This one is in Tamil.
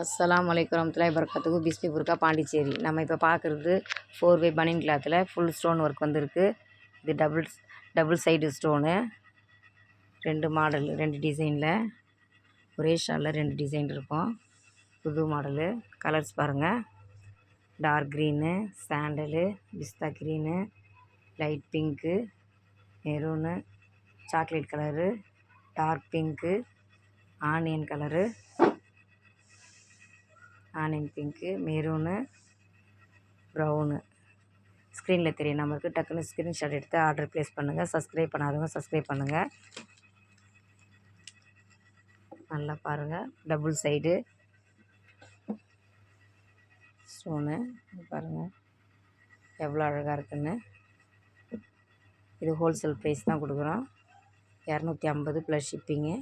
அஸ்ஸலாமு அலைக்கும் வரஹ்மத்துல்லாஹி வபரகாத்துஹு. பிஸ்மி புர்கா, பாண்டிச்சேரி. நம்ம இப்போ பார்க்குறது 4 வே பனியன் கிளாத்தில் ஃபுல் ஸ்டோன் ஒர்க் வந்திருக்கு. இது டபுள் சைடு ஸ்டோனு. 2 மாடல், 2 டிசைனில் ஒரே ஷாலில் 2 டிசைன் இருக்கும். புது மாடலு. கலர்ஸ் பாருங்கள். டார்க் க்ரீனு, சாண்டலு, பிஸ்தா green, light pink, maroon, chocolate colour, dark pink, onion colour, onion pink, maroon, brown. ஸ்க்ரீனில் தெரிய நம்பருக்கு டக்குன்னு ஸ்க்ரீன்ஷாட் எடுத்து ஆர்டர் ப்ளேஸ் பண்ணுங்கள். சப்ஸ்கிரைப் பண்ணாதவங்க சப்ஸ்கிரைப் பண்ணுங்கள். நல்லா பாருங்கள். டபுள் சைடு ஸ்டோனு பாருங்கள் எவ்வளோ அழகாக இருக்குன்னு. இது ஹோல்சேல் ப்ரைஸ் தான் கொடுக்குறோம். 250 + ஷிப்பிங்கு.